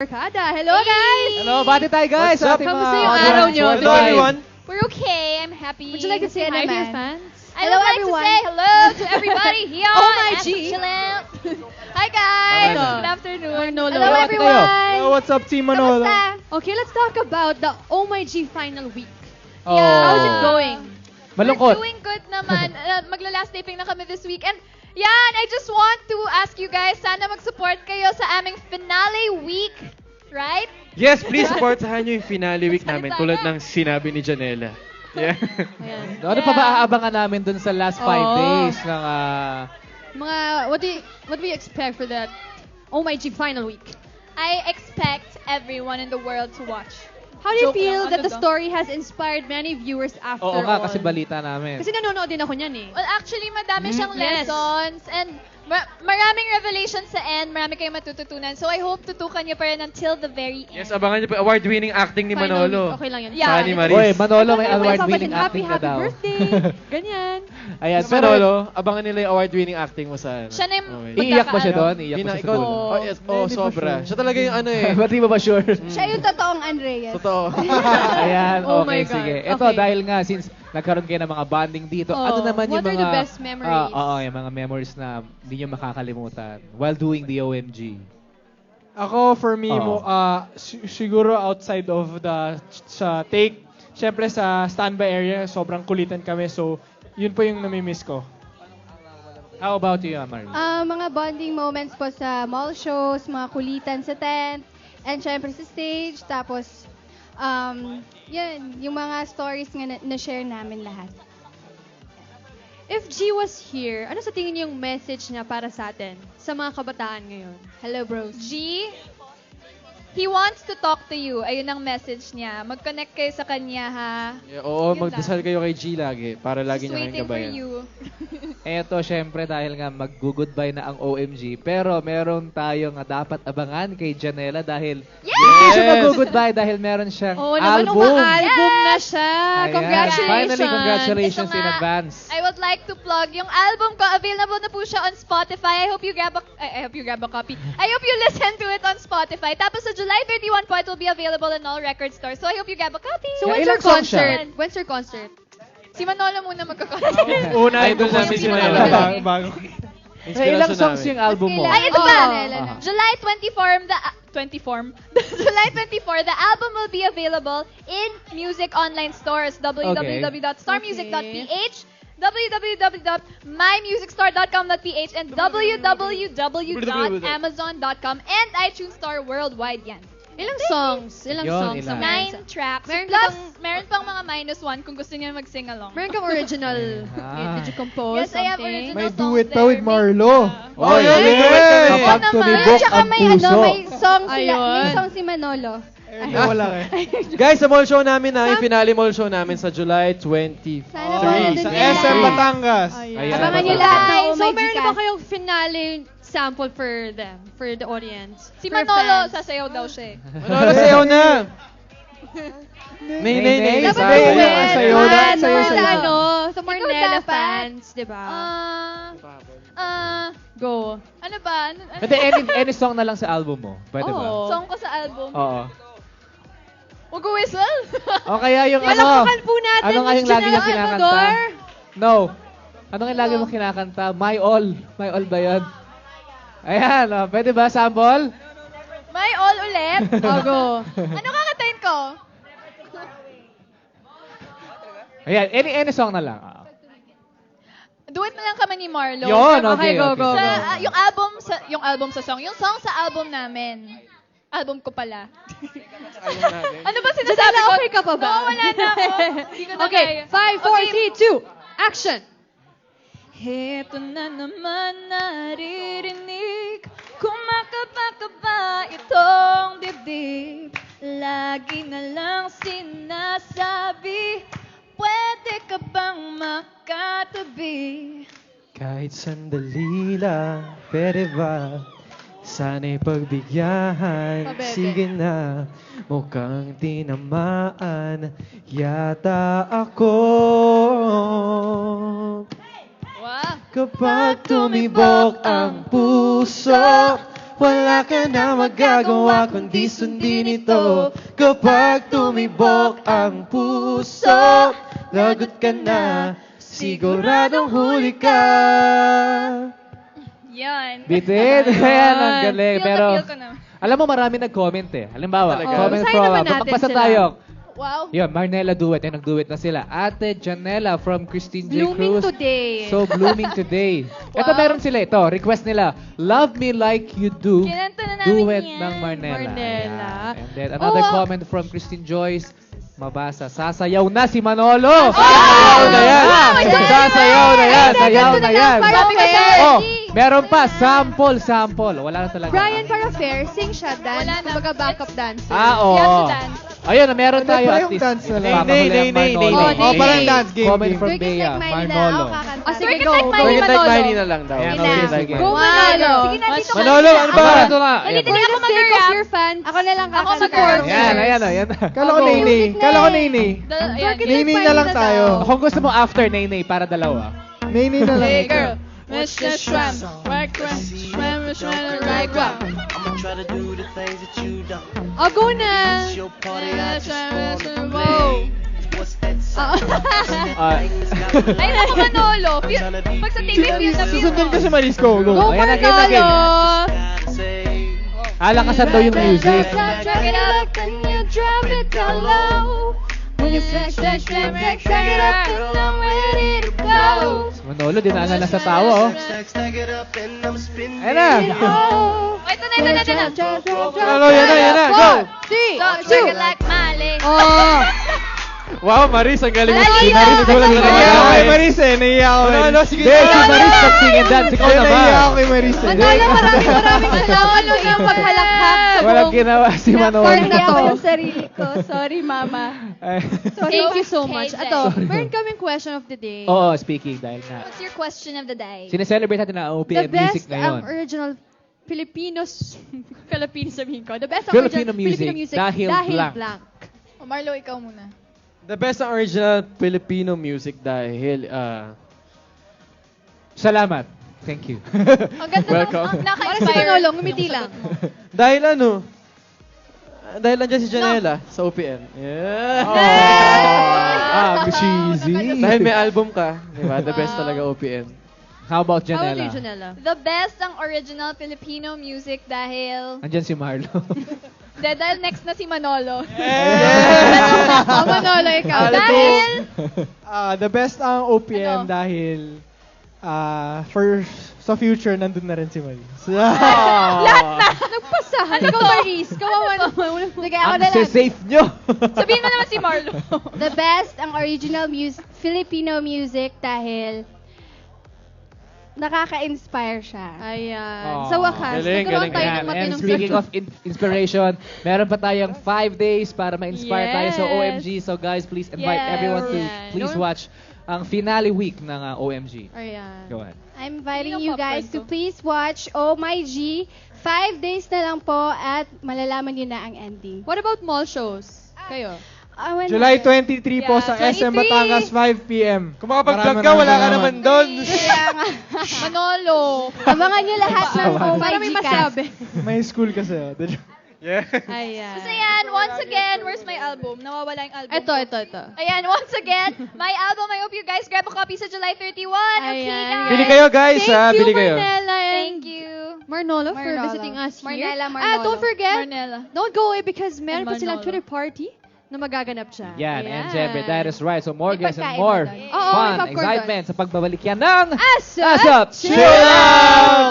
Barkada. Hello, guys! Hello, bati tayo guys. What's up? Kamusta yung araw nyo? Hello, everyone. We're okay. I'm happy. Would you like to say hi to your fans? I Hello, would like everyone. to say hello to everybody here. Oh my at G. Chillen. Hi, guys. Hello. Good afternoon. Manolo. Hello, Hello, everyone. Hello, what's up, Team Manolo? Kamusta? Okay, let's talk about the Oh My G final week. Oh. How's it going? Malungkot. We're doing good naman. Magla-last taping na kami this week. And yan, I just want to ask you guys, sana mag-support kayo sa aming finale week. Right? Yes, please supportahan nyo yung finale week Salita namin tulad na. ng sinabi ni Janela. Yeah. Ayan. Ano pa ba aabangan namin dun sa last 5 Oo. days ng Mga, what do you expect for that Oh My G final week? I expect everyone in the world to watch. How do you Joke feel lang, that ano the to? story has inspired many viewers after Oo nga, all? kasi balita namin. Kasi nanonood din ako niyan eh. Well, actually, madami siyang Yes. lessons and maraming revelations sa end, marami kayong matututunan. So I hope tutukan niyo pa rin until the very end. Yes, abangan nyo po award-winning acting ni Final Manolo. week, okay lang yan. Yeah. Saka ni Maris. Uy, Manolo may Ay, award-winning papadin, acting na happy daw. birthday! Ganyan. Ayan, Yes, pero Manolo, abangan nila yung award-winning acting mo sa ano. Siya na yung Okay. iiyak ba siya doon? magkakaalam. Iiyak ba siya sa Ikaw, dulo? oh, yes, oh, sobra. Siya talaga yung ano eh. Ba't di ba sure? Siya yung totoong Andreas. Totoo. Ayan, Oh okay, my God. sige. Ito, Okay. dahil nga, since nagkaroon kayo ng mga bonding dito, Oh, ano naman yung what are mga... the best memories? Oo, yung mga memories na hindi nyo makakalimutan while doing the OMG. Ako, for me, Oo. siguro outside of the sa take, syempre sa standby area, sobrang kulitan kami. So, yun po yung namimiss ko. How about you, Amari? Mga bonding moments po sa mall shows, mga kulitan sa tent, and syempre sa stage. Tapos, yun, yung mga stories nga na-share namin lahat. If G was here, ano sa tingin niyo yung message niya para sa atin, sa mga kabataan ngayon? Hello, bros. G, he wants to talk to you. Ayun ang message niya. Mag-connect kayo sa kanya, ha? Yeah, oo, Yun magdasal lang. kayo kay G lagi para lagi Just niya waiting kayong for gabayan. you. Eto, syempre, dahil nga mag-goodbye na ang OMG, pero meron tayong dapat abangan kay Janela dahil hindi siya mag-goodbye dahil meron siyang Oo naman, album. uma-album na siya. Ayan. Congratulations! Finally, congratulations Ito in nga, advance. I would like to plug yung album ko. Available na po siya on Spotify. I hope you grab a copy. I hope you listen to it on Spotify. Tapos sa July 31 po, it will be available in all record stores. So I hope you grab a copy. So when's Ilang your songs siya? concert? When's your concert? Si Manolo muna magka-concert. Una, Idol idol namin si Manolo. Manolo. Bago. Ilang songs yung album mo? Ay, ito Oh. pa. Ah. July 24, July 24, the album will be available in music online stores, www.starmusic.ph, www.mymusicstore.com.ph, and www.amazon.com, and iTunes Store worldwide yan. Ilang songs? Ilang Yun, songs ilan? naman? 9 tracks. Meron ka Plus, bang- meron pang mga -1 kung gusto niyo mag-sing along. Meron kang original. Ah. Did you compose Yes, I have something? original May songs duet pa there. with Marlo. Oh, Oy, yeah. yeah. Kapag naman. tumibok Tsaka ang may, puso. may song sila, Ayun. may song si Manolo. Wala eh. Guys, sa mall show namin na, yung finale mall show namin sa July 23. Sana Sa SM Batangas. Ayan. Abangan nyo Batangas. lahat ng Oh So, My meron na ba Gcash. kayong finale sample for them, for the audience? Si for Manolo, fans? sasayaw daw siya eh. Manolo, sayaw na! Nay, nay, nay. Dapat Sayaw duet. na, sayaw na, Duet sayaw, for the sayaw. ano, sa Marnella dapat. fans, di ba? Go. Ano ba? Hindi, any song na lang sa album mo. Pwede ba? Oo. Song ko sa album. Oo. Mag-whistle? O kaya yung ano, Palakpakan po natin, ano nga Miss yung lagi Janela yung kinakanta? Amador. No. Ano nga yung lagi mo kinakanta? My All. My All ba yun? Ayan, pwede ba sample? May all ulit. Oh, go. Ano kakantahin ko? Ayan, any song na lang. Duet na lang kami ni Marlo. Yun, Okay, okay, go, okay. go, Sa, go. yung album sa song. Yung song sa album namin. Album ko pala. Ano ba sinasabi Janela, ko? okay ka pa ba? Oo, wala na ako. Hindi ko na Okay, kaya. 5, 4, 3, 2, action! Heto na naman naririnig, kumakaba-kaba itong dibdib. Lagi na lang sinasabi, pwede ka bang makatabi? Kahit sandali lang, pwede ba? Sana'y pagbigyahan, Pabebe. sige na. Mukhang tinamaan yata ako. Wow. Kapag tumibok ang puso, Wala ka na magagawa kundi sundin ito. Kapag tumibok ang puso, lagot ka na, siguradong huli ka. Yan. Bitin. Ayan, ang galing. Feel na Pero, feel ko na. alam mo, marami nag-comment eh. Halimbawa, Talaga? comment Basahin from, naman natin magpasa sila. tayo. Wow. Yun, Marnella Duet. Yan, nag-duet na sila. Ate Janela from Christine J. Blooming Cruz. today. So, blooming today. Ito, Wow. meron sila ito. Request nila, Love Me Like You Do. Kinanta na namin Duet yan. ng Marnella. Marnella. Ayan. And then, another Oh. comment from Christine Joyce. Mabasa. Sasayaw na si Manolo. Sayaw na yan. Sasayaw na yan. Sayaw na yan. Sabi ko sa Oh, meron pa. Sample. Wala na talaga. Brian Parafair, sing siya, dance. Wala na. Kumbaga backup dancer. Oo. You have to dance. Ayun, meron tayo Pwede at yung least. dance na lang. Papahuli ang Nay. Manolo. Oh, parang dance game. Comment from Circus Bea. like Miley na Manolo. ako kakanta. Ah, sige, Circus go. like Go. Miley. Circuit like Manolo. Miley na lang daw. Ayan, Sige na. sige. Go, Manolo. Sige na, dito ka Manolo, na. ano ba? Ito nga. Dali, Ayan. dali ako For the sake of mag-rap. your fans. Ako na lang Ako kakanta. mag-chorus. Ayan. Kala ko Nene. Kala ko Nene. Ayan. Nene na lang tayo. Kung gusto mo after Nene para dalawa. Nene na lang. Hey girl, Mr. Shrimp, right crumb, shrimp, right crumb. I'ma try to do the things that you don't. Oh, go na. It's your party, I just wanna Wow. play. What's that sound? Ay, naku Manolo. Pag sa TV, feel na feel Susundin mo. ko si Maris. Go. Go, Ayan, again. Gotta say. Alakasan daw yung music. Check it out. Can you drop it down low? When you flex, flex, flex, flex, flex it up, and I'm ready to go. Manolo, dinaanan na sa tawa, oh. Stack it up and I'm spinning. Ayan na. Oh. Oh, ito na. Ano, yan na. Go! 3, So, check it like Miley. Oh. Wow, Maris, ang galing mo. Ay, Maris, ay, nagulat ay, ka Naiya ako naman. kay Maris eh. Naiya ako. Ano, sige. Hindi, si Maris pag-sing and dance. Ikaw Naiya ako naman. kay Maris eh. Manolo, maraming Manolo yung paghalakak sa Walang buong ginawa si Manolo. part na to. Ako ng sarili ko. Sorry, mama. Thank you so Okay, much. Jay. Ato, meron kaming question of the day. Oo, speaking dahil nga. What's your question of the day? Sineselebrate natin ang The OPM music best ngayon. original Filipino sabihin ko. The best Filipino original music, Filipino music dahil blank. Oh, Marlo, ikaw muna. The best ang original Filipino music dahil, Salamat. Thank you. Ang ganda Welcome. ng Para si naka-inspire. Manolo, ngumiti lang. dahil dahil nandiyan si Janela sa OPM. Yeah. Ah, cheesy. Dahil may album ka, di ba? The best talaga OPM. How about How about Janela? you, Janela? The best ang original Filipino music dahil... Andyan si Marlo. Dahil next na si Manolo. Oh, Manolo, ikaw. Dahil... The best ang OPM Ano? dahil sa future nandun na rin si Maris. Nagpasahan. Ikaw, Maris. Kawawa naman. Sige, ako Ang na lang. safe nyo. Sabihin mo naman si Marlo. The best ang original Filipino music dahil nakaka-inspire siya. Ayan. Aw. Sa wakas, Galing, nagkaroon galing, tayo Ayan, ng and matinong speaking of inspiration, meron pa tayong 5 days para ma-inspire tayo sa Yes. OMG. So guys, please invite Yes. everyone to Yan. please watch ang finale week ng OMG. Ayan. Go ahead. I'm inviting Hindi you yung guys popcorn to ko. please watch Oh My G. 5 days na lang po at malalaman nyo na ang ending. What about mall shows? Kayo? July 23 po Yeah, sa SM 23. Batangas, 5 p.m. Kung makapag-vlog ka, wala ka naman doon. Manolo. Abangan nyo lahat ng Oh My Para G may cast. masabi. May school kasi. Yeah. Ayan. So yan, once again, where's my album? Nawawala yung album. Ito. Ayan, once again, my album, I hope you guys grab a copy sa July 31. Okay, Ayan. guys? Bili kayo, guys. Thank you, Bili kayo. Manela and Thank you. Marnolo for Marnolo. visiting us here. Marnolo. Don't forget, Marnella. don't go away because meron pa silang Manolo. Twitter party na magaganap siya. Yan, and syempre, that is right. So more May guests and pagkain more ba doon? Oo, may fun, popcorn excitement sa pagbabalik yan ng Asap Asap Chill Chill Out!